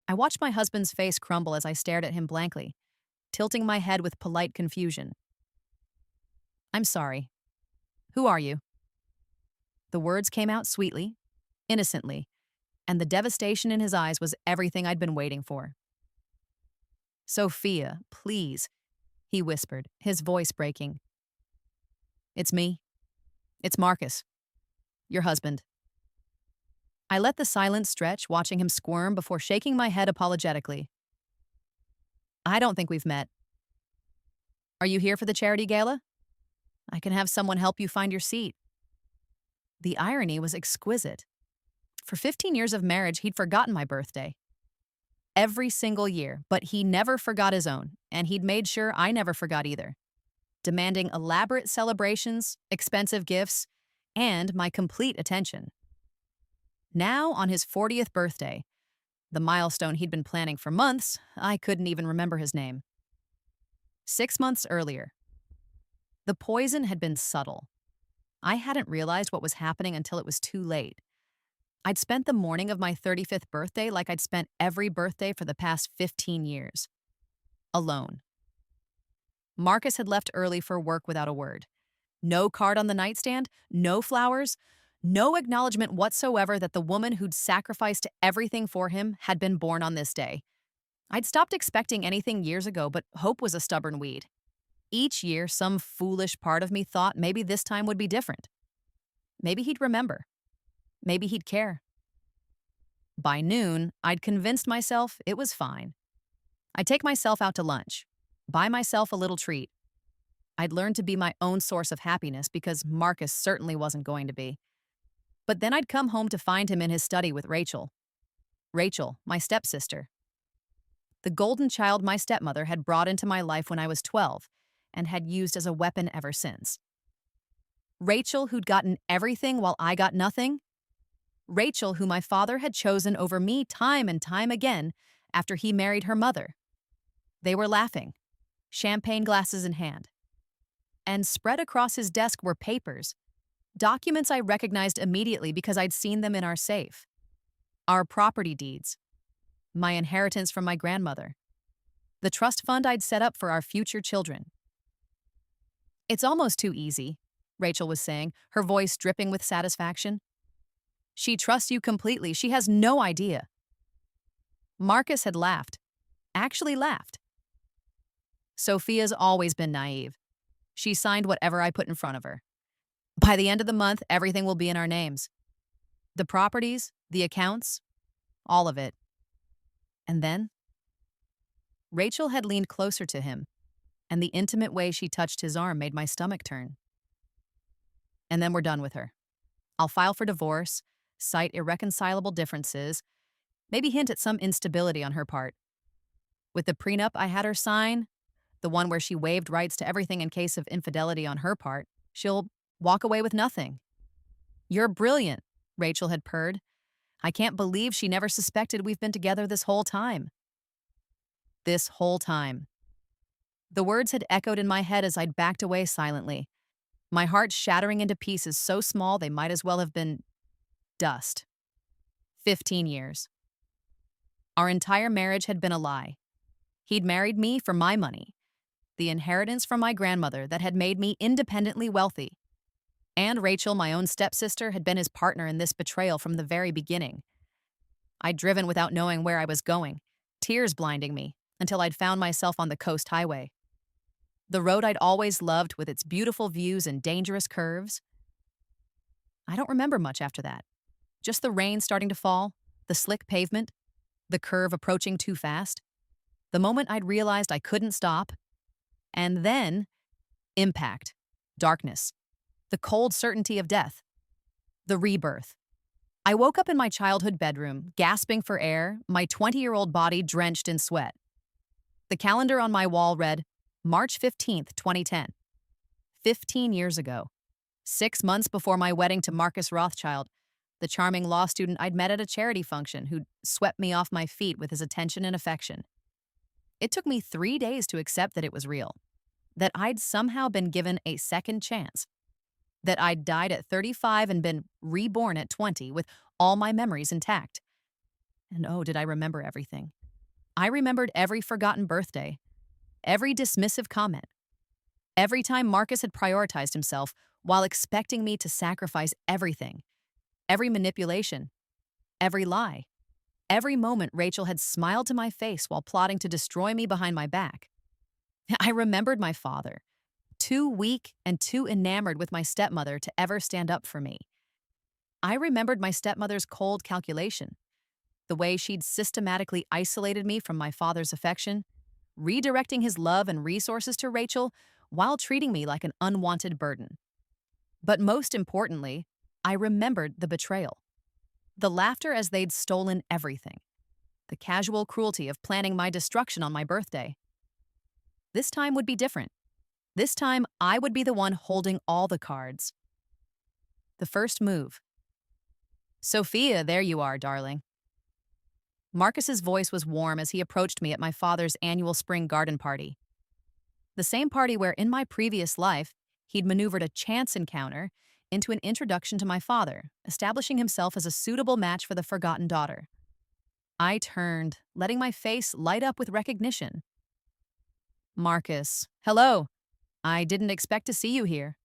I watched my husband's face crumble as I stared at him blankly, tilting my head with polite confusion. I'm sorry. Who are you? The words came out sweetly, innocently, and the devastation in his eyes was everything I'd been waiting for. Sophia, please, he whispered, his voice breaking. It's me. It's Marcus, your husband. I let the silence stretch, watching him squirm before shaking my head apologetically. I don't think we've met. Are you here for the charity gala? I can have someone help you find your seat. The irony was exquisite. For 15 years of marriage, he'd forgotten my birthday. Every single year, but he never forgot his own, and he'd made sure I never forgot either, demanding elaborate celebrations, expensive gifts, and my complete attention. Now, on his 40th birthday, the milestone he'd been planning for months, I couldn't even remember his name. 6 months earlier, the poison had been subtle. I hadn't realized what was happening until it was too late. I'd spent the morning of my 35th birthday like I'd spent every birthday for the past 15 years. Alone. Marcus had left early for work without a word. No card on the nightstand, no flowers, no acknowledgement whatsoever that the woman who'd sacrificed everything for him had been born on this day. I'd stopped expecting anything years ago, but hope was a stubborn weed. Each year, some foolish part of me thought maybe this time would be different. Maybe he'd remember. Maybe he'd care. By noon, I'd convinced myself it was fine. I'd take myself out to lunch, buy myself a little treat. I'd learned to be my own source of happiness because Marcus certainly wasn't going to be. But then I'd come home to find him in his study with Rachel. Rachel, my stepsister. The golden child my stepmother had brought into my life when I was 12 and had used as a weapon ever since. Rachel, who'd gotten everything while I got nothing. Rachel, who my father had chosen over me time and time again after he married her mother. They were laughing, champagne glasses in hand. And spread across his desk were papers, documents I recognized immediately because I'd seen them in our safe. Our property deeds, my inheritance from my grandmother, the trust fund I'd set up for our future children. It's almost too easy, Rachel was saying, her voice dripping with satisfaction. She trusts you completely. She has no idea. Marcus had laughed. Actually laughed. Sophia's always been naive. She signed whatever I put in front of her. By the end of the month, everything will be in our names. The properties, the accounts, all of it. And then? Rachel had leaned closer to him, and the intimate way she touched his arm made my stomach turn. And then we're done with her. I'll file for divorce, cite irreconcilable differences, maybe hint at some instability on her part. With the prenup I had her sign, the one where she waived rights to everything in case of infidelity on her part, she'll walk away with nothing. You're brilliant, Rachel had purred. I can't believe she never suspected we've been together this whole time. This whole time. The words had echoed in my head as I'd backed away silently, my heart shattering into pieces so small they might as well have been dust. 15 years. Our entire marriage had been a lie. He'd married me for my money, the inheritance from my grandmother that had made me independently wealthy. And Rachel, my own stepsister, had been his partner in this betrayal from the very beginning. I'd driven without knowing where I was going, tears blinding me, until I'd found myself on the coast highway. The road I'd always loved with its beautiful views and dangerous curves. I don't remember much after that. Just the rain starting to fall, the slick pavement, the curve approaching too fast. The moment I'd realized I couldn't stop. And then, impact, darkness, the cold certainty of death, the rebirth. I woke up in my childhood bedroom, gasping for air, my 20-year-old body drenched in sweat. The calendar on my wall read, March 15th, 2010. 15 years ago. 6 months before my wedding to Marcus Rothschild, the charming law student I'd met at a charity function who'd swept me off my feet with his attention and affection. It took me 3 days to accept that it was real, that I'd somehow been given a second chance, that I'd died at 35 and been reborn at 20 with all my memories intact. And oh, did I remember everything. I remembered every forgotten birthday, every dismissive comment, every time Marcus had prioritized himself while expecting me to sacrifice everything, every manipulation, every lie, every moment Rachel had smiled to my face while plotting to destroy me behind my back. I remembered my father, too weak and too enamored with my stepmother to ever stand up for me. I remembered my stepmother's cold calculation, the way she'd systematically isolated me from my father's affection, redirecting his love and resources to Rachel while treating me like an unwanted burden. But most importantly, I remembered the betrayal, the laughter as they'd stolen everything, the casual cruelty of planning my destruction on my birthday. This time would be different. This time, I would be the one holding all the cards. The first move. Sophia, there you are, darling. Marcus's voice was warm as he approached me at my father's annual spring garden party. The same party where, in my previous life, he'd maneuvered a chance encounter into an introduction to my father, establishing himself as a suitable match for the forgotten daughter. I turned, letting my face light up with recognition. Marcus, hello. I didn't expect to see you here.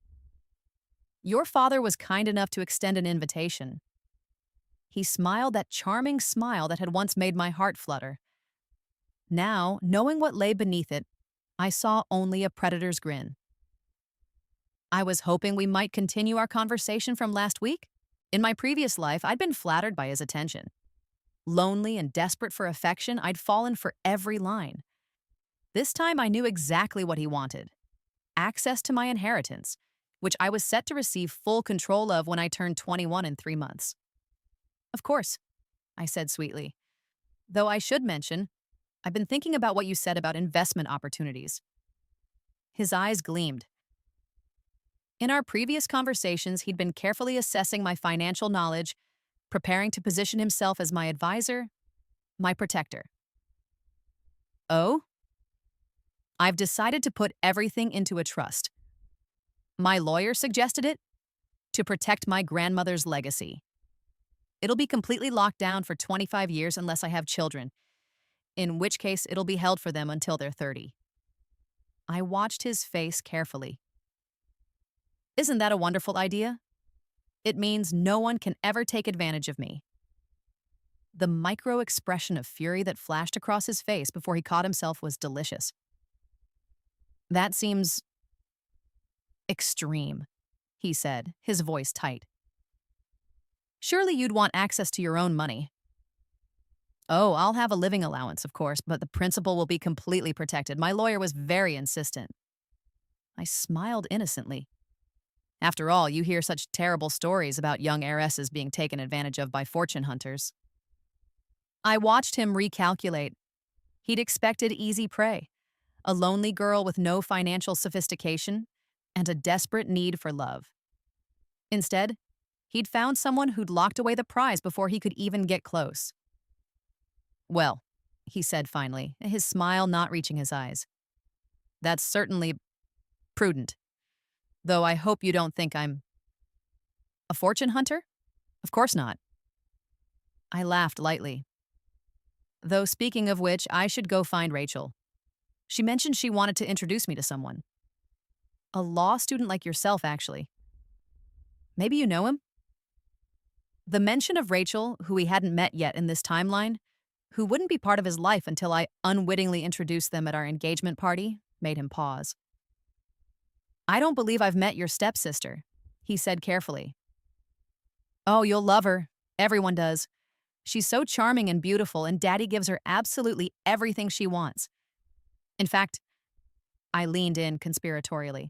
Your father was kind enough to extend an invitation. He smiled that charming smile that had once made my heart flutter. Now, knowing what lay beneath it, I saw only a predator's grin. I was hoping we might continue our conversation from last week. In my previous life, I'd been flattered by his attention. Lonely and desperate for affection, I'd fallen for every line. This time I knew exactly what he wanted. Access to my inheritance, which I was set to receive full control of when I turned 21 in 3 months. Of course, I said sweetly. Though I should mention, I've been thinking about what you said about investment opportunities. His eyes gleamed. In our previous conversations, he'd been carefully assessing my financial knowledge, preparing to position himself as my advisor, my protector. Oh? I've decided to put everything into a trust. My lawyer suggested it to protect my grandmother's legacy. It'll be completely locked down for 25 years unless I have children, in which case it'll be held for them until they're 30. I watched his face carefully. Isn't that a wonderful idea? It means no one can ever take advantage of me. The micro expression of fury that flashed across his face before he caught himself was delicious. That seems extreme, he said, his voice tight. Surely you'd want access to your own money. Oh, I'll have a living allowance, of course, but the principal will be completely protected. My lawyer was very insistent. I smiled innocently. After all, you hear such terrible stories about young heiresses being taken advantage of by fortune hunters. I watched him recalculate. He'd expected easy prey, a lonely girl with no financial sophistication, and a desperate need for love. Instead, he'd found someone who'd locked away the prize before he could even get close. Well, he said finally, his smile not reaching his eyes. That's certainly prudent. Though I hope you don't think I'm a fortune hunter? Of course not. I laughed lightly. Though speaking of which, I should go find Rachel. She mentioned she wanted to introduce me to someone. A law student like yourself, actually. Maybe you know him? The mention of Rachel, who he hadn't met yet in this timeline, who wouldn't be part of his life until I unwittingly introduced them at our engagement party, made him pause. I don't believe I've met your stepsister, he said carefully. Oh, you'll love her. Everyone does. She's so charming and beautiful, and Daddy gives her absolutely everything she wants. In fact, I leaned in conspiratorially.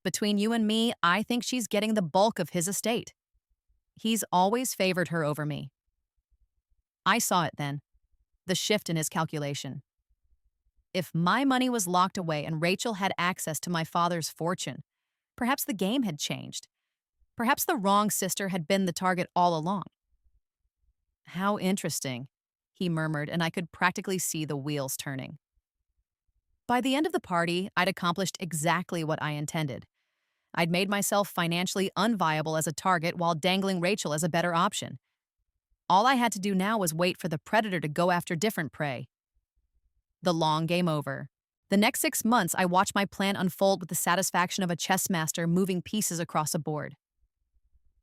Between you and me, I think she's getting the bulk of his estate. He's always favored her over me. I saw it then, the shift in his calculation. If my money was locked away and Rachel had access to my father's fortune, perhaps the game had changed. Perhaps the wrong sister had been the target all along. How interesting, he murmured, and I could practically see the wheels turning. By the end of the party, I'd accomplished exactly what I intended. I'd made myself financially unviable as a target while dangling Rachel as a better option. All I had to do now was wait for the predator to go after different prey. The long game over. The next 6 months, I watched my plan unfold with the satisfaction of a chess master moving pieces across a board.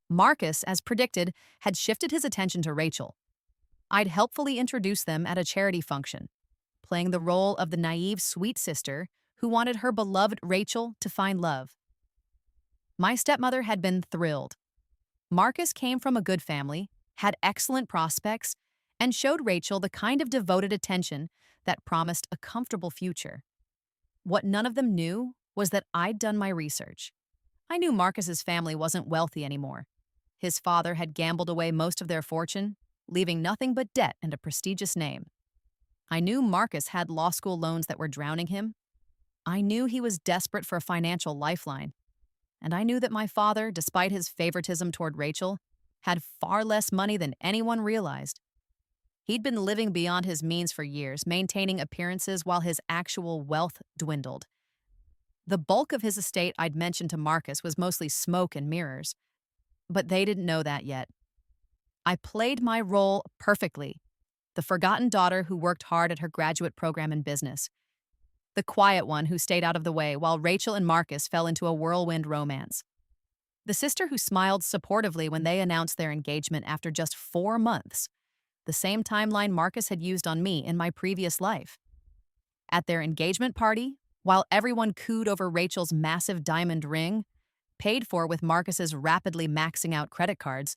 Marcus, as predicted, had shifted his attention to Rachel. I'd helpfully introduced them at a charity function, playing the role of the naive, sweet sister who wanted her beloved Rachel to find love. My stepmother had been thrilled. Marcus came from a good family, had excellent prospects, and showed Rachel the kind of devoted attention that promised a comfortable future. What none of them knew was that I'd done my research. I knew Marcus's family wasn't wealthy anymore. His father had gambled away most of their fortune, leaving nothing but debt and a prestigious name. I knew Marcus had law school loans that were drowning him. I knew he was desperate for a financial lifeline. And I knew that my father, despite his favoritism toward Rachel, had far less money than anyone realized. He'd been living beyond his means for years, maintaining appearances while his actual wealth dwindled. The bulk of his estate I'd mentioned to Marcus was mostly smoke and mirrors. But they didn't know that yet. I played my role perfectly. The forgotten daughter who worked hard at her graduate program in business. The quiet one who stayed out of the way while Rachel and Marcus fell into a whirlwind romance. The sister who smiled supportively when they announced their engagement after just 4 months. The same timeline Marcus had used on me in my previous life. At their engagement party, while everyone cooed over Rachel's massive diamond ring, paid for with Marcus's rapidly maxing out credit cards,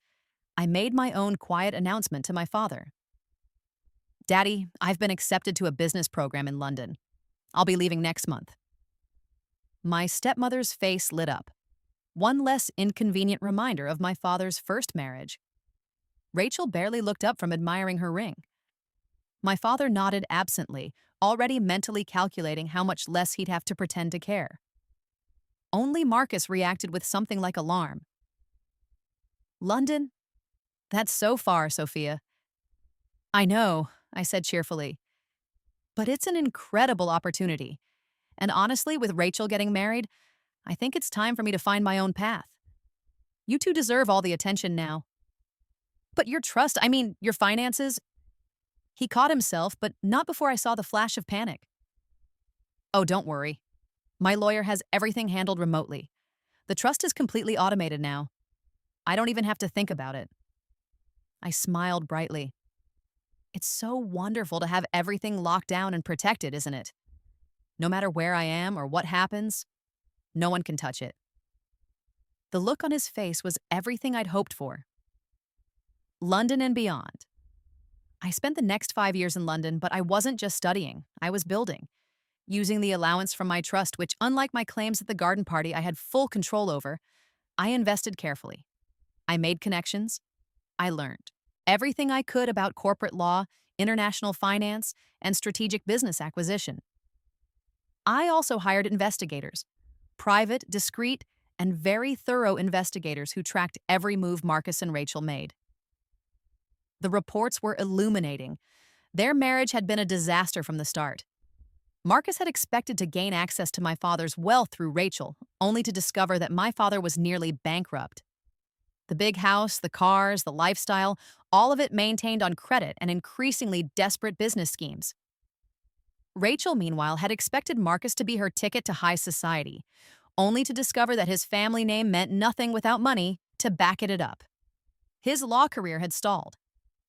I made my own quiet announcement to my father. "Daddy, I've been accepted to a business program in London. I'll be leaving next month." My stepmother's face lit up. One less inconvenient reminder of my father's first marriage. Rachel barely looked up from admiring her ring. My father nodded absently, already mentally calculating how much less he'd have to pretend to care. Only Marcus reacted with something like alarm. "London? That's so far, Sophia." "I know," I said cheerfully. "But it's an incredible opportunity. And honestly, with Rachel getting married, I think it's time for me to find my own path. You two deserve all the attention now." "But your trust, your finances." He caught himself, but not before I saw the flash of panic. "Oh, don't worry. My lawyer has everything handled remotely. The trust is completely automated now. I don't even have to think about it." I smiled brightly. It's so wonderful to have everything locked down and protected, isn't it? No matter where I am or what happens, no one can touch it. The look on his face was everything I'd hoped for. London and beyond. I spent the next 5 years in London, but I wasn't just studying. I was building. Using the allowance from my trust, which, unlike my claims at the garden party I had full control over, I invested carefully. I made connections. I learned everything I could about corporate law, international finance, and strategic business acquisition. I also hired investigators, private, discreet, and very thorough investigators who tracked every move Marcus and Rachel made. The reports were illuminating. Their marriage had been a disaster from the start. Marcus had expected to gain access to my father's wealth through Rachel, only to discover that my father was nearly bankrupt. The big house, the cars, the lifestyle, all of it maintained on credit and increasingly desperate business schemes. Rachel, meanwhile, had expected Marcus to be her ticket to high society, only to discover that his family name meant nothing without money to back it up. His law career had stalled.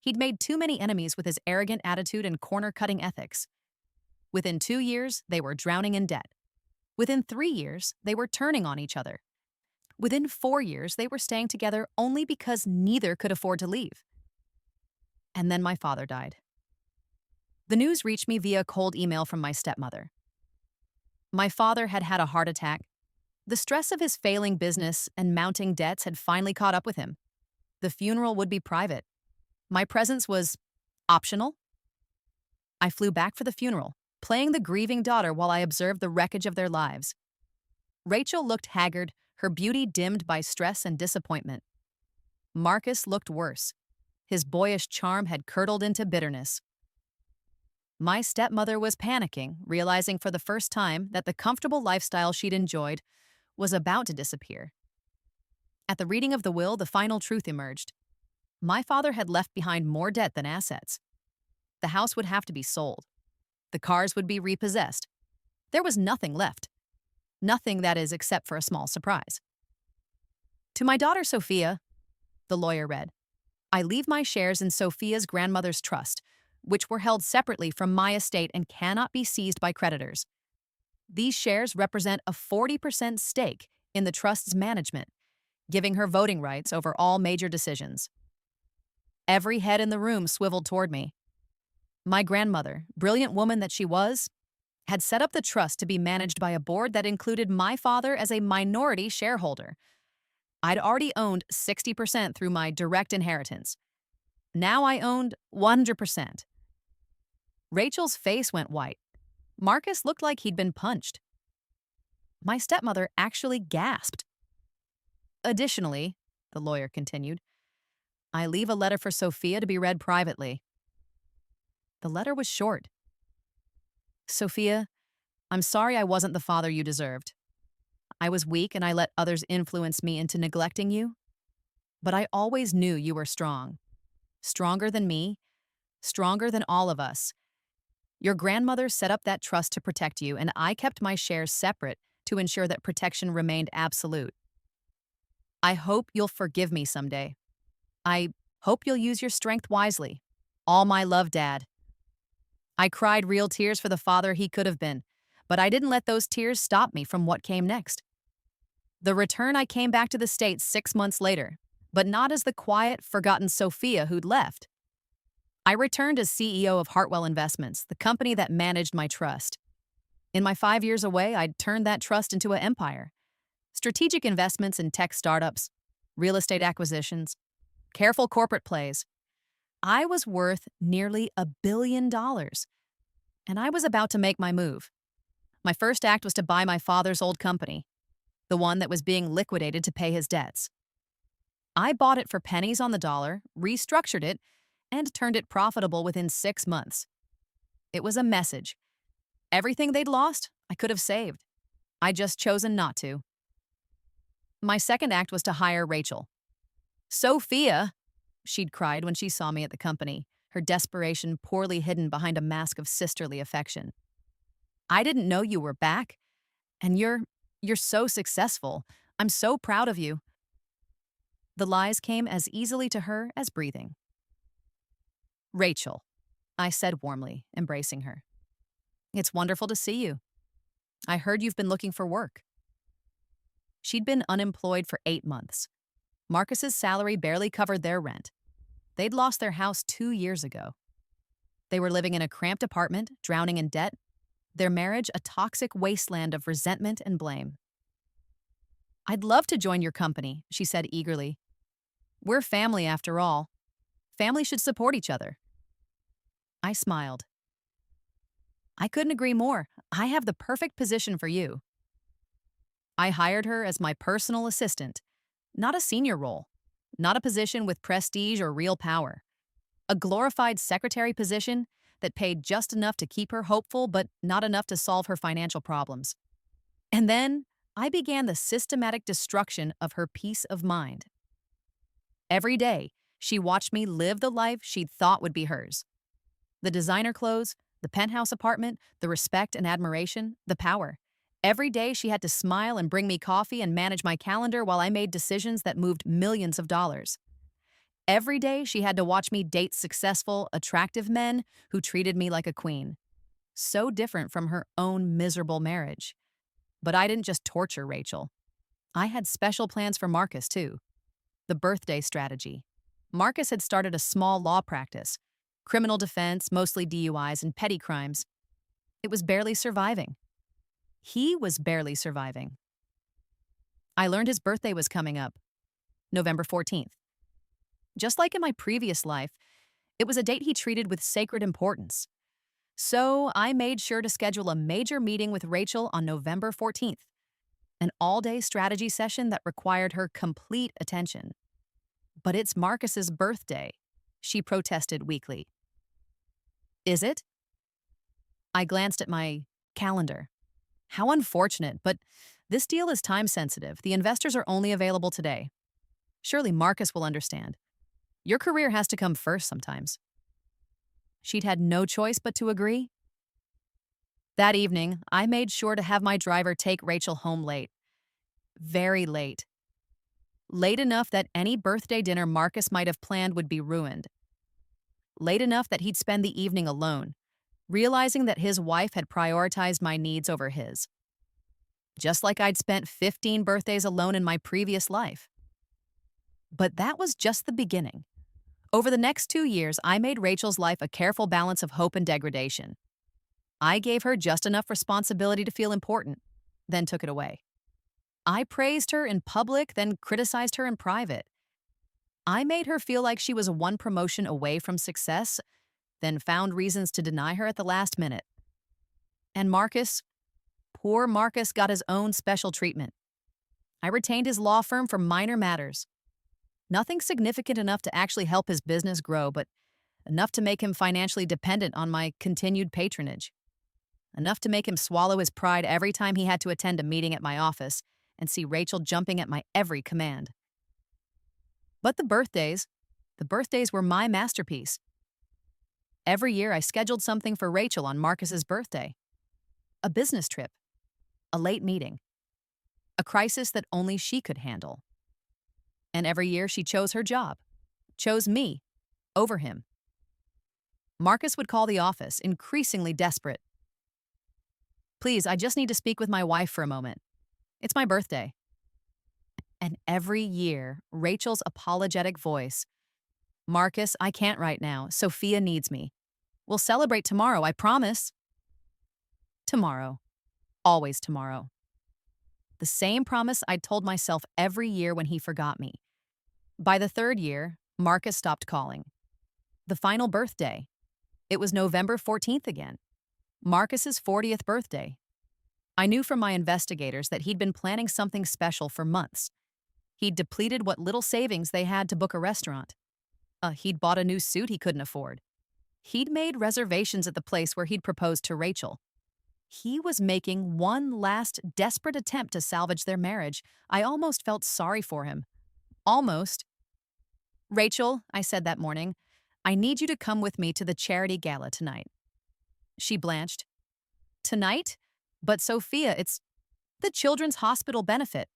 He'd made too many enemies with his arrogant attitude and corner-cutting ethics. Within 2 years, they were drowning in debt. Within 3 years, they were turning on each other. Within 4 years, they were staying together only because neither could afford to leave. And then my father died. The news reached me via a cold email from my stepmother. My father had had a heart attack. The stress of his failing business and mounting debts had finally caught up with him. The funeral would be private. My presence was optional. I flew back for the funeral, playing the grieving daughter while I observed the wreckage of their lives. Rachel looked haggard, her beauty dimmed by stress and disappointment. Marcus looked worse. His boyish charm had curdled into bitterness. My stepmother was panicking, realizing for the first time that the comfortable lifestyle she'd enjoyed was about to disappear. At the reading of the will, the final truth emerged. My father had left behind more debt than assets. The house would have to be sold. The cars would be repossessed. There was nothing left. Nothing, that is, except for a small surprise. To my daughter Sophia, the lawyer read, I leave my shares in Sophia's grandmother's trust, which were held separately from my estate and cannot be seized by creditors. These shares represent a 40% stake in the trust's management, giving her voting rights over all major decisions. Every head in the room swiveled toward me. My grandmother, brilliant woman that she was, had set up the trust to be managed by a board that included my father as a minority shareholder. I'd already owned 60% through my direct inheritance. Now I owned 100%. Rachel's face went white. Marcus looked like he'd been punched. My stepmother actually gasped. Additionally, the lawyer continued, I leave a letter for Sophia to be read privately. The letter was short. Sophia, I'm sorry I wasn't the father you deserved. I was weak and I let others influence me into neglecting you. But I always knew you were strong. Stronger than me, stronger than all of us. Your grandmother set up that trust to protect you, and I kept my shares separate to ensure that protection remained absolute. I hope you'll forgive me someday. I hope you'll use your strength wisely. All my love, Dad. I cried real tears for the father he could have been, but I didn't let those tears stop me from what came next. The return I came back to the States 6 months later, but not as the quiet, forgotten Sophia who'd left. I returned as CEO of Hartwell Investments, the company that managed my trust. In my 5 years away, I'd turned that trust into an empire. Strategic investments in tech startups, real estate acquisitions, careful corporate plays. I was worth nearly $1 billion, and I was about to make my move. My first act was to buy my father's old company, the one that was being liquidated to pay his debts. I bought it for pennies on the dollar, restructured it, and turned it profitable within 6 months. It was a message. Everything they'd lost, I could have saved. I'd just chosen not to. My second act was to hire Rachel. Sophia, she'd cried when she saw me at the company, her desperation poorly hidden behind a mask of sisterly affection. I didn't know you were back, and you're so successful. I'm so proud of you. The lies came as easily to her as breathing. Rachel, I said warmly, embracing her. It's wonderful to see you. I heard you've been looking for work. She'd been unemployed for 8 months. Marcus's salary barely covered their rent. They'd lost their house 2 years ago. They were living in a cramped apartment, drowning in debt, their marriage a toxic wasteland of resentment and blame. I'd love to join your company, she said eagerly. We're family after all. Family should support each other. I smiled. I couldn't agree more. I have the perfect position for you. I hired her as my personal assistant, not a senior role, not a position with prestige or real power. A glorified secretary position that paid just enough to keep her hopeful but not enough to solve her financial problems. And then I began the systematic destruction of her peace of mind. Every day, she watched me live the life she'd thought would be hers. The designer clothes, the penthouse apartment, the respect and admiration, the power. Every day she had to smile and bring me coffee and manage my calendar while I made decisions that moved millions of dollars. Every day she had to watch me date successful, attractive men who treated me like a queen. So different from her own miserable marriage. But I didn't just torture Rachel. I had special plans for Marcus, too. The birthday strategy. Marcus had started a small law practice. Criminal defense, mostly DUIs and petty crimes. It was barely surviving. He was barely surviving. I learned his birthday was coming up, November 14th. Just like in my previous life, it was a date he treated with sacred importance. So I made sure to schedule a major meeting with Rachel on November 14th, an all-day strategy session that required her complete attention. But it's Marcus's birthday, she protested weakly. Is it? I glanced at my calendar. How unfortunate, but this deal is time-sensitive. The investors are only available today. Surely Marcus will understand. Your career has to come first sometimes. She'd had no choice but to agree. That evening, I made sure to have my driver take Rachel home late. Very late. Late enough that any birthday dinner Marcus might have planned would be ruined. Late enough that he'd spend the evening alone, realizing that his wife had prioritized my needs over his. Just like I'd spent 15 birthdays alone in my previous life. But that was just the beginning. Over the next 2 years, I made Rachel's life a careful balance of hope and degradation. I gave her just enough responsibility to feel important, then took it away. I praised her in public, then criticized her in private. I made her feel like she was one promotion away from success, then found reasons to deny her at the last minute. And Marcus, poor Marcus, got his own special treatment. I retained his law firm for minor matters. Nothing significant enough to actually help his business grow, but enough to make him financially dependent on my continued patronage. Enough to make him swallow his pride every time he had to attend a meeting at my office and see Rachel jumping at my every command. But the birthdays were my masterpiece. Every year I scheduled something for Rachel on Marcus's birthday. A business trip, a late meeting, a crisis that only she could handle. And every year she chose her job, chose me over him. Marcus would call the office, increasingly desperate. "Please, I just need to speak with my wife for a moment. It's my birthday." And every year, Rachel's apologetic voice, "Marcus, I can't right now. Sophia needs me. We'll celebrate tomorrow, I promise." Tomorrow. Always tomorrow. The same promise I'd told myself every year when he forgot me. By the third year, Marcus stopped calling. The final birthday. It was November 14th again. Marcus's 40th birthday. I knew from my investigators that he'd been planning something special for months. He'd depleted what little savings they had to book a restaurant. He'd bought a new suit he couldn't afford. He'd made reservations at the place where he'd proposed to Rachel. He was making one last desperate attempt to salvage their marriage. I almost felt sorry for him. Almost. "Rachel," I said that morning, "I need you to come with me to the charity gala tonight." She blanched. "Tonight? But Sophia, it's the Children's Hospital benefit,"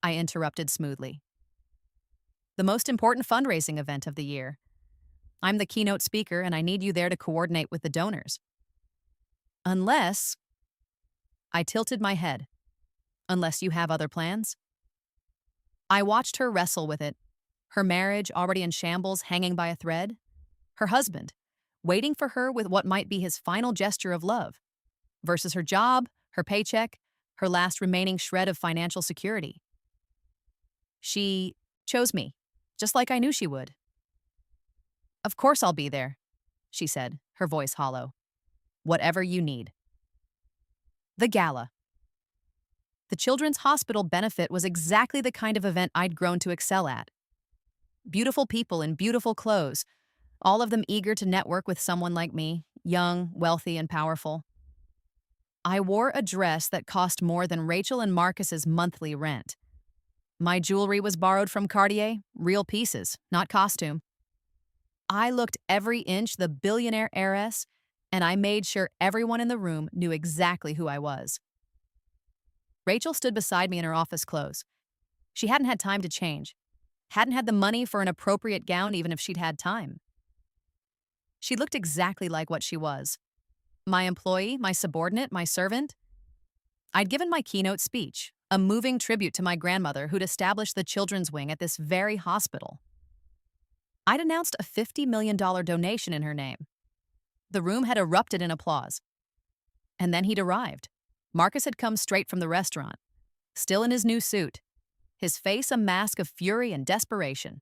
I interrupted smoothly. "The most important fundraising event of the year. I'm the keynote speaker and I need you there to coordinate with the donors." "Unless," I tilted my head, "unless you have other plans?" I watched her wrestle with it, her marriage already in shambles hanging by a thread, her husband waiting for her with what might be his final gesture of love, versus her job, her paycheck, her last remaining shred of financial security. She chose me, just like I knew she would. "Of course I'll be there," she said, her voice hollow. "Whatever you need." The gala. The Children's Hospital benefit was exactly the kind of event I'd grown to excel at. Beautiful people in beautiful clothes, all of them eager to network with someone like me, young, wealthy, and powerful. I wore a dress that cost more than Rachel and Marcus's monthly rent. My jewelry was borrowed from Cartier, real pieces, not costume. I looked every inch the billionaire heiress, and I made sure everyone in the room knew exactly who I was. Rachel stood beside me in her office clothes. She hadn't had time to change, hadn't had the money for an appropriate gown even if she'd had time. She looked exactly like what she was. My employee, my subordinate, my servant. I'd given my keynote speech, a moving tribute to my grandmother who'd established the children's wing at this very hospital. I'd announced a $50 million donation in her name. The room had erupted in applause. And then he'd arrived. Marcus had come straight from the restaurant, still in his new suit, his face a mask of fury and desperation.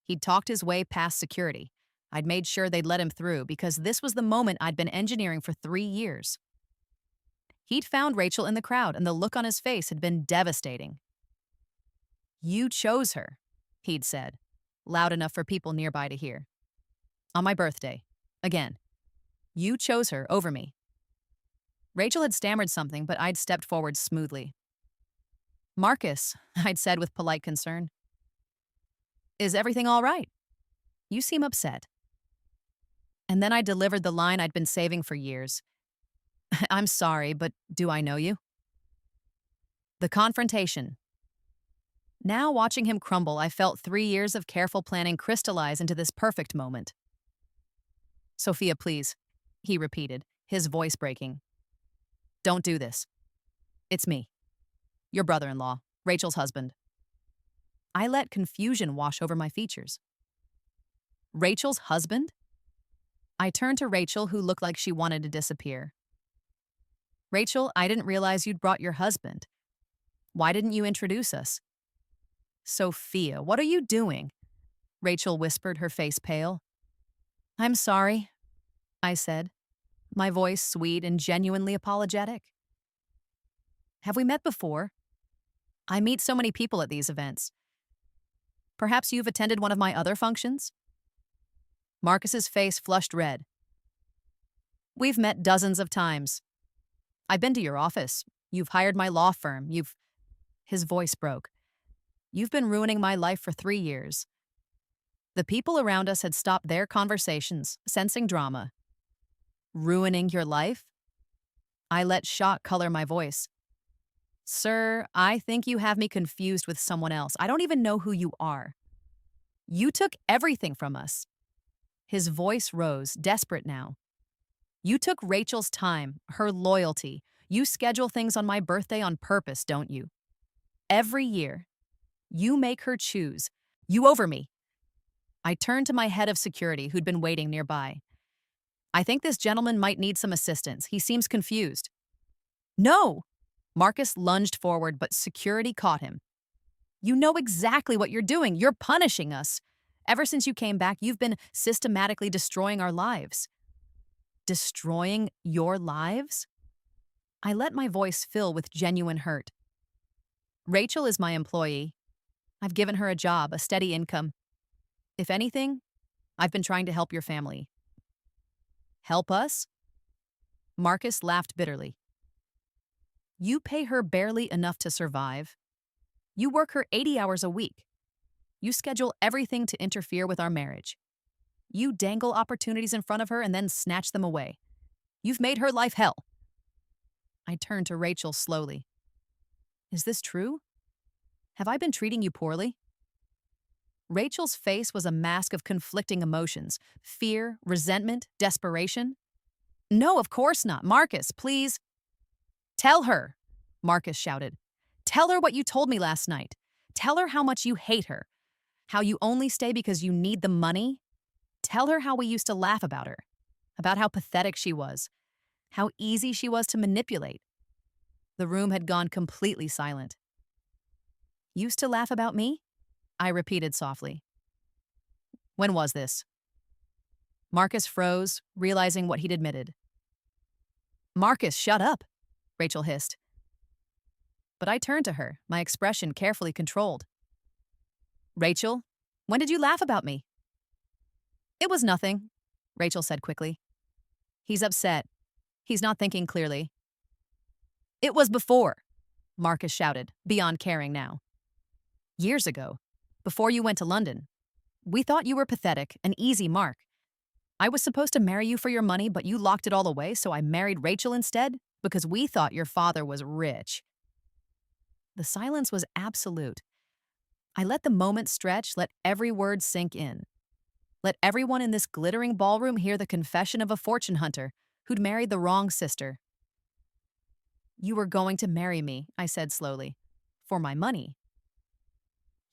He'd talked his way past security. I'd made sure they'd let him through because this was the moment I'd been engineering for 3 years. He'd found Rachel in the crowd, and the look on his face had been devastating. "You chose her," he'd said, loud enough for people nearby to hear. "On my birthday. Again. You chose her over me." Rachel had stammered something, but I'd stepped forward smoothly. "Marcus," I'd said with polite concern, "is everything all right?" You seem upset. And then I delivered the line I'd been saving for years. I'm sorry, but do I know you? The confrontation. Now, watching him crumble, I felt 3 years of careful planning crystallize into this perfect moment. Sophia, please, he repeated, his voice breaking. Don't do this. It's me, your brother-in-law, Rachel's husband. I let confusion wash over my features. Rachel's husband? I turned to Rachel, who looked like she wanted to disappear. Rachel, I didn't realize you'd brought your husband. Why didn't you introduce us? Sophia, what are you doing? Rachel whispered, her face pale. I'm sorry, I said, my voice sweet and genuinely apologetic. Have we met before? I meet so many people at these events. Perhaps you've attended one of my other functions? Marcus's face flushed red. We've met dozens of times. I've been to your office. You've hired my law firm. His voice broke. You've been ruining my life for 3 years. The people around us had stopped their conversations, sensing drama. Ruining your life? I let shock color my voice. Sir, I think you have me confused with someone else. I don't even know who you are. You took everything from us. His voice rose, desperate now. You took Rachel's time, her loyalty. You schedule things on my birthday on purpose, don't you? Every year. You make her choose. You over me. I turned to my head of security, who'd been waiting nearby. I think this gentleman might need some assistance. He seems confused. No! Marcus lunged forward, but security caught him. You know exactly what you're doing. You're punishing us. Ever since you came back, you've been systematically destroying our lives. Destroying your lives? I let my voice fill with genuine hurt. Rachel is my employee. I've given her a job, a steady income. If anything, I've been trying to help your family. Help us? Marcus laughed bitterly. You pay her barely enough to survive. You work her 80 hours a week. You schedule everything to interfere with our marriage. You dangle opportunities in front of her and then snatch them away. You've made her life hell. I turned to Rachel slowly. Is this true? Have I been treating you poorly? Rachel's face was a mask of conflicting emotions, fear, resentment, desperation. No, of course not. Marcus, please. Tell her, Marcus shouted. Tell her what you told me last night. Tell her how much you hate her. How you only stay because you need the money. Tell her how we used to laugh about her. About how pathetic she was. How easy she was to manipulate. The room had gone completely silent. Used to laugh about me? I repeated softly. When was this? Marcus froze, realizing what he'd admitted. Marcus, shut up, Rachel hissed. But I turned to her, my expression carefully controlled. Rachel, when did you laugh about me? It was nothing, Rachel said quickly. He's upset. He's not thinking clearly. It was before, Marcus shouted, beyond caring now. Years ago, before you went to London. We thought you were pathetic, an easy mark. I was supposed to marry you for your money, but you locked it all away, so I married Rachel instead because we thought your father was rich. The silence was absolute. I let the moment stretch, let every word sink in. Let everyone in this glittering ballroom hear the confession of a fortune hunter who'd married the wrong sister. You were going to marry me, I said slowly. For my money.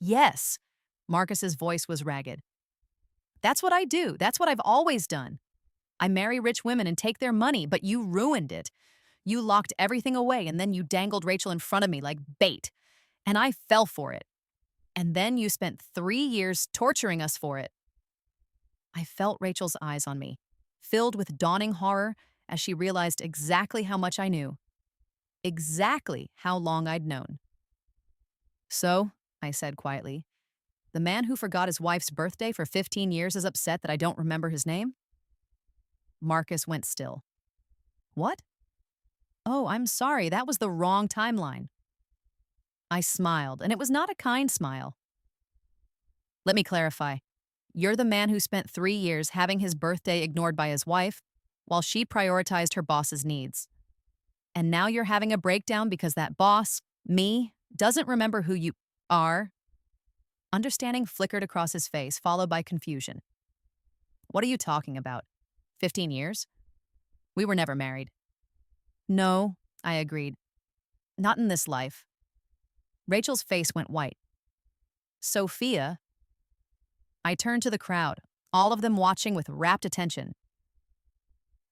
Yes, Marcus's voice was ragged. That's what I do. That's what I've always done. I marry rich women and take their money, but you ruined it. You locked everything away and then you dangled Rachel in front of me like bait. And I fell for it. And then you spent 3 years torturing us for it. I felt Rachel's eyes on me, filled with dawning horror as she realized exactly how much I knew. Exactly how long I'd known. So, I said quietly, the man who forgot his wife's birthday for 15 years is upset that I don't remember his name? Marcus went still. What? Oh, I'm sorry, that was the wrong timeline. I smiled, and it was not a kind smile. Let me clarify. You're the man who spent 3 years having his birthday ignored by his wife while she prioritized her boss's needs. And now you're having a breakdown because that boss, me, doesn't remember who you are. Understanding flickered across his face, followed by confusion. What are you talking about? 15 years? We were never married. No, I agreed. Not in this life. Rachel's face went white. Sophia. I turned to the crowd, all of them watching with rapt attention.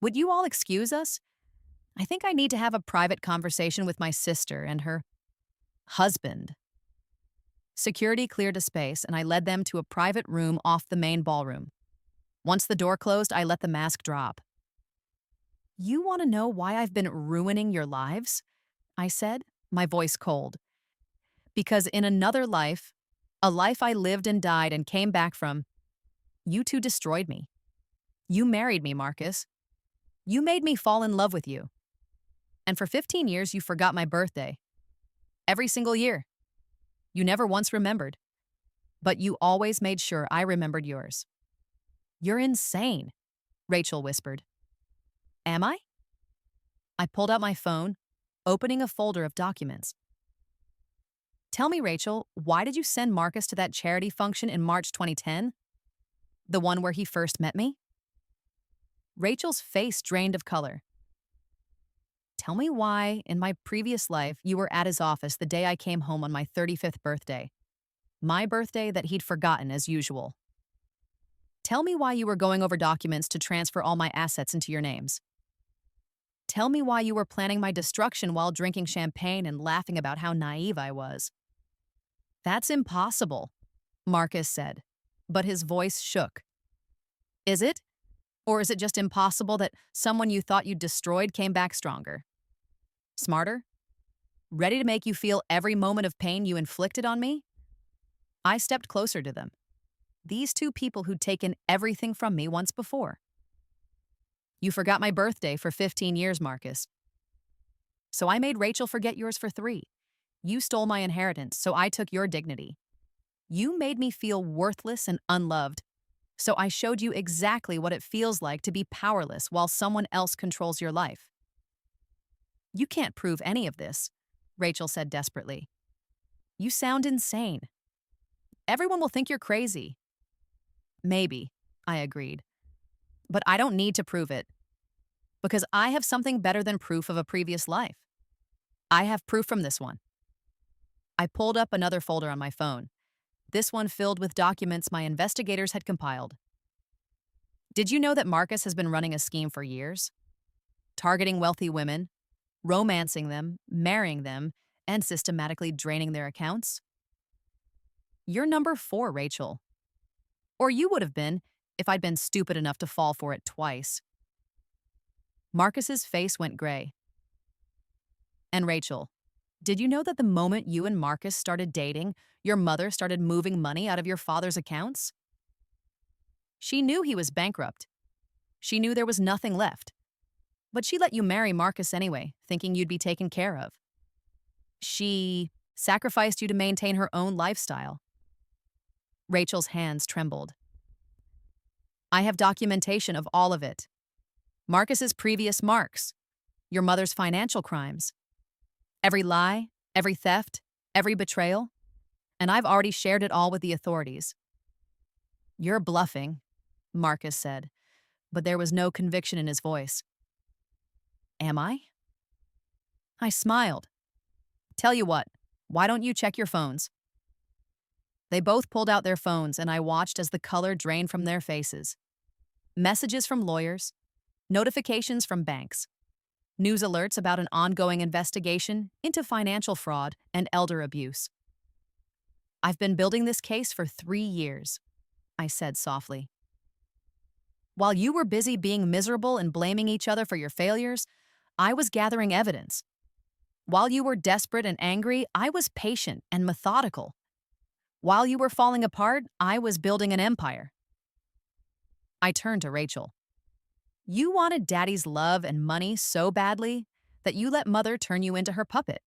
Would you all excuse us? I think I need to have a private conversation with my sister and her husband. Security cleared a space, and I led them to a private room off the main ballroom. Once the door closed, I let the mask drop. You want to know why I've been ruining your lives? I said, my voice cold. Because in another life, a life I lived and died and came back from, you two destroyed me. You married me, Marcus. You made me fall in love with you. And for 15 years, you forgot my birthday. Every single year. You never once remembered. But you always made sure I remembered yours. You're insane, Rachel whispered. Am I? I pulled out my phone, opening a folder of documents. Tell me, Rachel, why did you send Marcus to that charity function in March 2010? The one where he first met me? Rachel's face drained of color. Tell me why, in my previous life, you were at his office the day I came home on my 35th birthday. My birthday that he'd forgotten as usual. Tell me why you were going over documents to transfer all my assets into your names. Tell me why you were planning my destruction while drinking champagne and laughing about how naive I was. That's impossible, Marcus said, but his voice shook. Is it? Or is it just impossible that someone you thought you'd destroyed came back stronger? Smarter? Ready to make you feel every moment of pain you inflicted on me? I stepped closer to them. These two people who'd taken everything from me once before. You forgot my birthday for 15 years, Marcus. So I made Rachel forget yours for 3. You stole my inheritance, so I took your dignity. You made me feel worthless and unloved, so I showed you exactly what it feels like to be powerless while someone else controls your life. You can't prove any of this, Rachel said desperately. You sound insane. Everyone will think you're crazy. Maybe, I agreed. But I don't need to prove it. Because I have something better than proof of a previous life. I have proof from this one. I pulled up another folder on my phone, this one filled with documents my investigators had compiled. Did you know that Marcus has been running a scheme for years? Targeting wealthy women, romancing them, marrying them, and systematically draining their accounts? You're number 4, Rachel. Or you would have been if I'd been stupid enough to fall for it twice. Marcus's face went gray. And Rachel, did you know that the moment you and Marcus started dating, your mother started moving money out of your father's accounts? She knew he was bankrupt. She knew there was nothing left. But she let you marry Marcus anyway, thinking you'd be taken care of. She sacrificed you to maintain her own lifestyle. Rachel's hands trembled. I have documentation of all of it. Marcus's previous marks, your mother's financial crimes, every lie, every theft, every betrayal, and I've already shared it all with the authorities. You're bluffing, Marcus said, but there was no conviction in his voice. Am I? I smiled. Tell you what, why don't you check your phones? They both pulled out their phones, and I watched as the color drained from their faces. Messages from lawyers, notifications from banks, news alerts about an ongoing investigation into financial fraud and elder abuse. I've been building this case for 3 years, I said softly. While you were busy being miserable and blaming each other for your failures, I was gathering evidence. While you were desperate and angry, I was patient and methodical. While you were falling apart, I was building an empire. I turned to Rachel. You wanted Daddy's love and money so badly that you let Mother turn you into her puppet.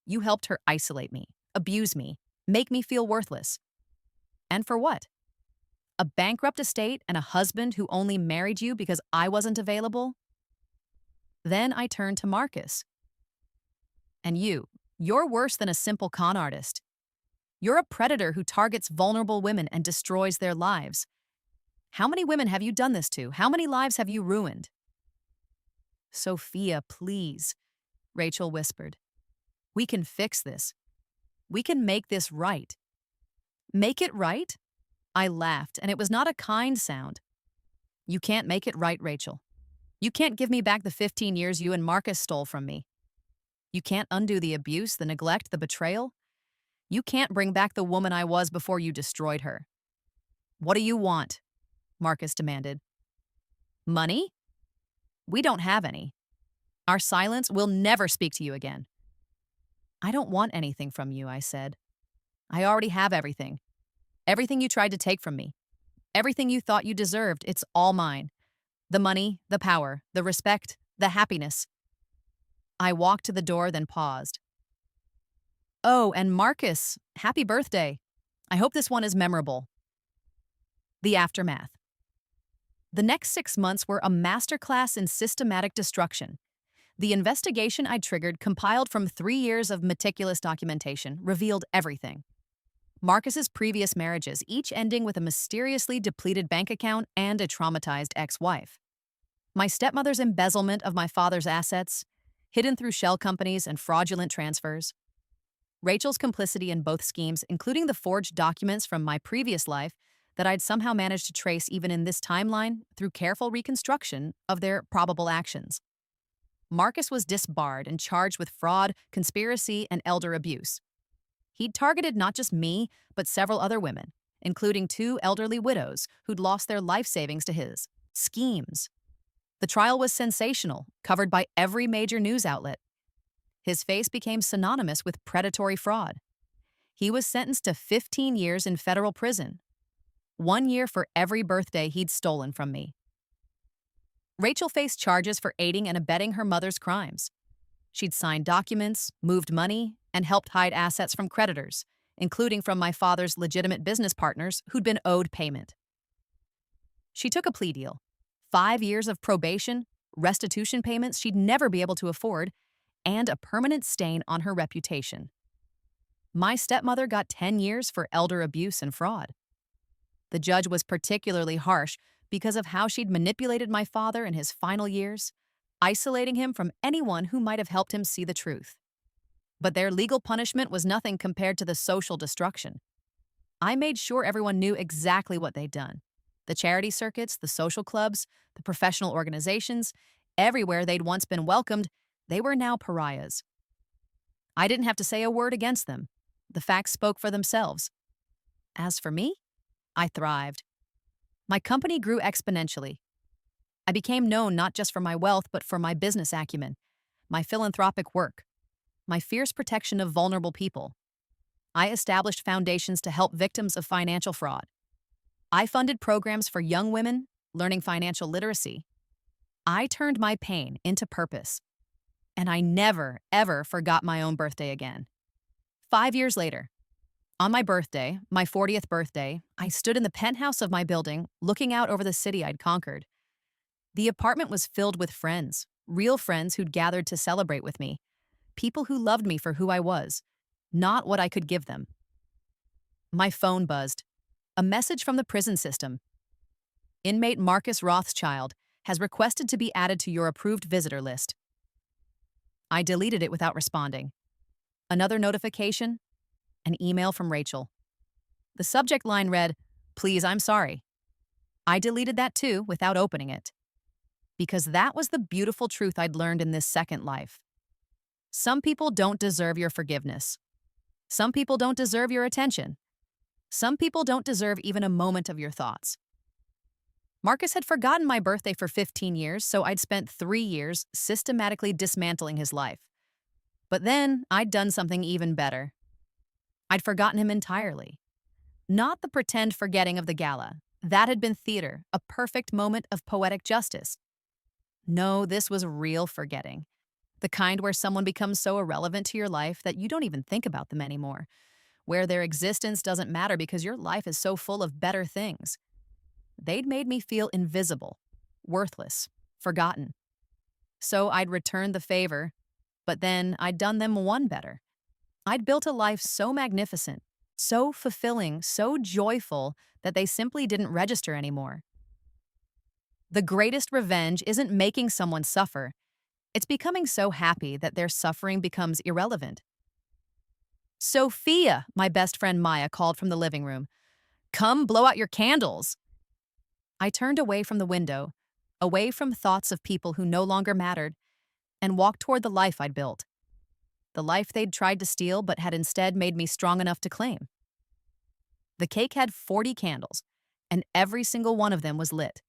You helped her isolate me, abuse me, make me feel worthless. And for what? A bankrupt estate and a husband who only married you because I wasn't available? Then I turned to Marcus. And you're worse than a simple con artist. You're a predator who targets vulnerable women and destroys their lives. How many women have you done this to? How many lives have you ruined? Sophia, please, Rachel whispered. We can fix this. We can make this right. Make it right? I laughed, and it was not a kind sound. You can't make it right, Rachel. You can't give me back the 15 years you and Marcus stole from me. You can't undo the abuse, the neglect, the betrayal. You can't bring back the woman I was before you destroyed her. What do you want? Marcus demanded. Money? We don't have any. Our silence will never speak to you again. I don't want anything from you, I said. I already have everything. Everything you tried to take from me. Everything you thought you deserved, it's all mine. The money, the power, the respect, the happiness. I walked to the door, then paused. Oh, and Marcus, happy birthday. I hope this one is memorable. The aftermath. The next 6 months were a masterclass in systematic destruction. The investigation I triggered, compiled from 3 years of meticulous documentation, revealed everything. Marcus's previous marriages, each ending with a mysteriously depleted bank account and a traumatized ex-wife. My stepmother's embezzlement of my father's assets, hidden through shell companies and fraudulent transfers. Rachel's complicity in both schemes, including the forged documents from my previous life that I'd somehow managed to trace even in this timeline through careful reconstruction of their probable actions. Marcus was disbarred and charged with fraud, conspiracy, and elder abuse. He'd targeted not just me, but several other women, including 2 elderly widows who'd lost their life savings to his schemes. The trial was sensational, covered by every major news outlet. His face became synonymous with predatory fraud. He was sentenced to 15 years in federal prison, 1 year for every birthday he'd stolen from me. Rachel faced charges for aiding and abetting her mother's crimes. She'd signed documents, moved money, and helped hide assets from creditors, including from my father's legitimate business partners who'd been owed payment. She took a plea deal, 5 years of probation, restitution payments she'd never be able to afford, and a permanent stain on her reputation. My stepmother got 10 years for elder abuse and fraud. The judge was particularly harsh because of how she'd manipulated my father in his final years, isolating him from anyone who might have helped him see the truth. But their legal punishment was nothing compared to the social destruction. I made sure everyone knew exactly what they'd done. The charity circuits, the social clubs, the professional organizations, everywhere they'd once been welcomed, they were now pariahs. I didn't have to say a word against them. The facts spoke for themselves. As for me, I thrived. My company grew exponentially. I became known not just for my wealth, but for my business acumen, my philanthropic work, my fierce protection of vulnerable people. I established foundations to help victims of financial fraud. I funded programs for young women learning financial literacy. I turned my pain into purpose. And I never, ever forgot my own birthday again. 5 years later, on my birthday, my 40th birthday, I stood in the penthouse of my building, looking out over the city I'd conquered. The apartment was filled with friends, real friends who'd gathered to celebrate with me, people who loved me for who I was, not what I could give them. My phone buzzed. A message from the prison system. Inmate Marcus Rothschild has requested to be added to your approved visitor list. I deleted it without responding. Another notification? An email from Rachel. The subject line read, "Please, I'm sorry." I deleted that too without opening it. Because that was the beautiful truth I'd learned in this second life. Some people don't deserve your forgiveness. Some people don't deserve your attention. Some people don't deserve even a moment of your thoughts. Marcus had forgotten my birthday for 15 years, so I'd spent 3 years systematically dismantling his life. But then I'd done something even better. I'd forgotten him entirely. Not the pretend forgetting of the gala. That had been theater, a perfect moment of poetic justice. No, this was real forgetting. The kind where someone becomes so irrelevant to your life that you don't even think about them anymore. Where their existence doesn't matter because your life is so full of better things. They'd made me feel invisible, worthless, forgotten. So I'd returned the favor, but then I'd done them one better. I'd built a life so magnificent, so fulfilling, so joyful that they simply didn't register anymore. The greatest revenge isn't making someone suffer, it's becoming so happy that their suffering becomes irrelevant. Sophia, my best friend Maya called from the living room. Come blow out your candles. I turned away from the window, away from thoughts of people who no longer mattered, and walked toward the life I'd built. The life they'd tried to steal but had instead made me strong enough to claim. The cake had 40 candles, and every single one of them was lit.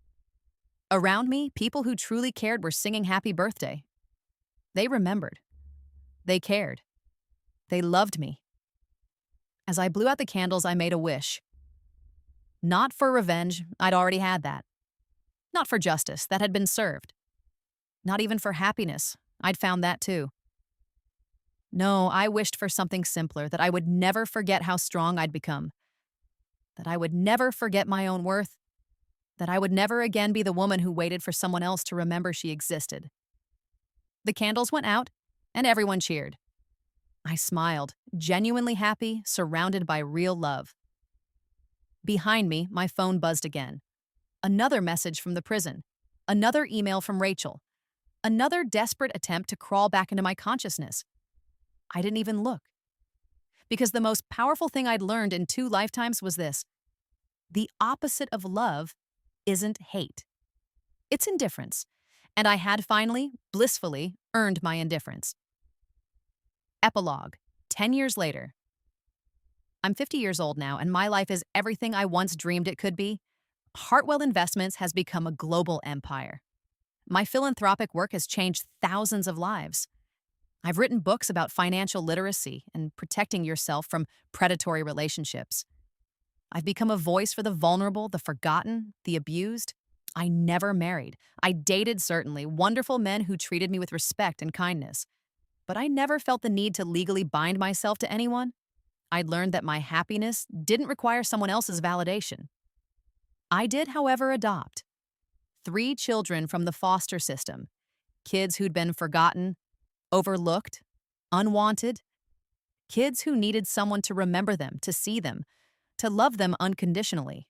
Around me, people who truly cared were singing happy birthday. They remembered. They cared. They loved me. As I blew out the candles, I made a wish. Not for revenge, I'd already had that. Not for justice, that had been served. Not even for happiness, I'd found that too. No, I wished for something simpler, that I would never forget how strong I'd become. That I would never forget my own worth. That I would never again be the woman who waited for someone else to remember she existed. The candles went out, and everyone cheered. I smiled, genuinely happy, surrounded by real love. Behind me, my phone buzzed again. Another message from the prison. Another email from Rachel. Another desperate attempt to crawl back into my consciousness. I didn't even look. Because the most powerful thing I'd learned in 2 lifetimes was this. The opposite of love isn't hate. It's indifference. And I had finally, blissfully, earned my indifference. Epilogue, 10 years later. I'm 50 years old now, and my life is everything I once dreamed it could be. Hartwell Investments has become a global empire. My philanthropic work has changed thousands of lives. I've written books about financial literacy and protecting yourself from predatory relationships. I've become a voice for the vulnerable, the forgotten, the abused. I never married. I dated, certainly, wonderful men who treated me with respect and kindness. But I never felt the need to legally bind myself to anyone. I'd learned that my happiness didn't require someone else's validation. I did, however, adopt 3 children from the foster system, kids who'd been forgotten, overlooked, unwanted, kids who needed someone to remember them, to see them, to love them unconditionally.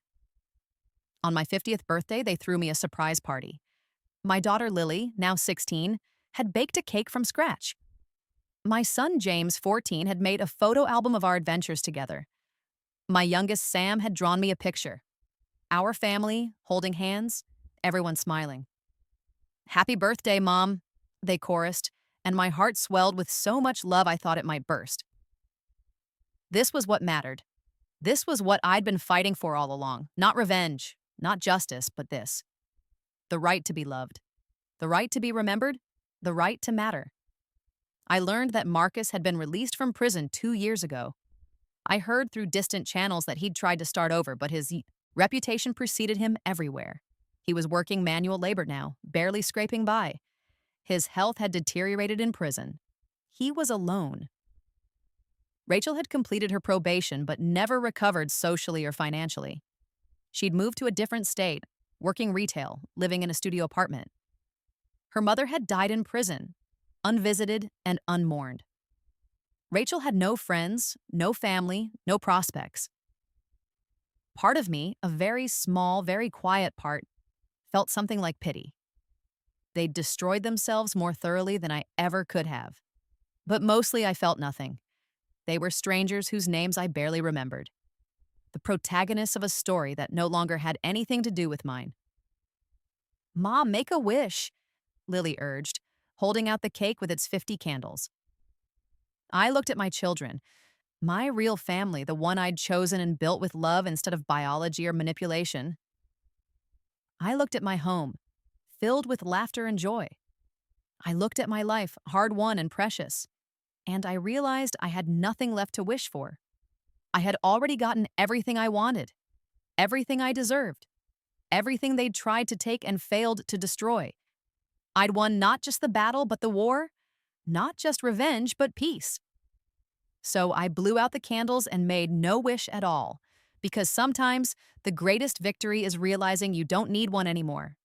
On my 50th birthday, they threw me a surprise party. My daughter Lily, now 16, had baked a cake from scratch. My son James, 14, had made a photo album of our adventures together. My youngest Sam had drawn me a picture. Our family, holding hands, everyone smiling. "Happy birthday, Mom," they chorused, and my heart swelled with so much love I thought it might burst. This was what mattered. This was what I'd been fighting for all along. Not revenge, not justice, but this. The right to be loved. The right to be remembered. The right to matter. I learned that Marcus had been released from prison 2 years ago. I heard through distant channels that he'd tried to start over, but his reputation preceded him everywhere. He was working manual labor now, barely scraping by. His health had deteriorated in prison. He was alone. Rachel had completed her probation but never recovered socially or financially. She'd moved to a different state, working retail, living in a studio apartment. Her mother had died in prison, unvisited and unmourned. Rachel had no friends, no family, no prospects. Part of me, a very small, very quiet part, felt something like pity. They'd destroyed themselves more thoroughly than I ever could have. But mostly I felt nothing. They were strangers whose names I barely remembered. The protagonists of a story that no longer had anything to do with mine. "Mom, make a wish," Lily urged, holding out the cake with its 50 candles. I looked at my children, my real family, the one I'd chosen and built with love instead of biology or manipulation. I looked at my home, filled with laughter and joy. I looked at my life, hard-won and precious, and I realized I had nothing left to wish for. I had already gotten everything I wanted, everything I deserved, everything they'd tried to take and failed to destroy. I'd won not just the battle, but the war, not just revenge, but peace. So I blew out the candles and made no wish at all, Because sometimes the greatest victory is realizing you don't need one anymore.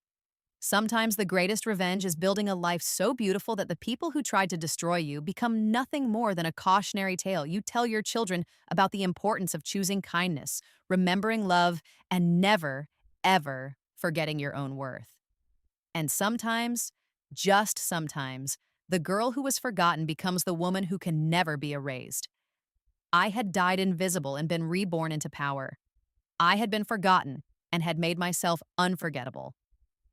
Sometimes the greatest revenge is building a life so beautiful that the people who tried to destroy you become nothing more than a cautionary tale you tell your children about the importance of choosing kindness, remembering love, and never, ever forgetting your own worth. And sometimes, just sometimes, the girl who was forgotten becomes the woman who can never be erased. I had died invisible and been reborn into power. I had been forgotten and had made myself unforgettable.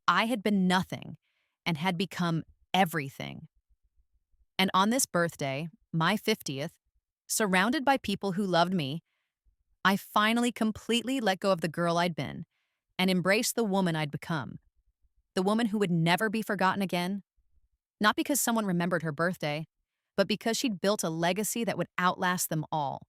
I had been nothing and had become everything. And on this birthday, my 50th, surrounded by people who loved me, I finally completely let go of the girl I'd been and embraced the woman I'd become. The woman who would never be forgotten again, not because someone remembered her birthday, but because she'd built a legacy that would outlast them all.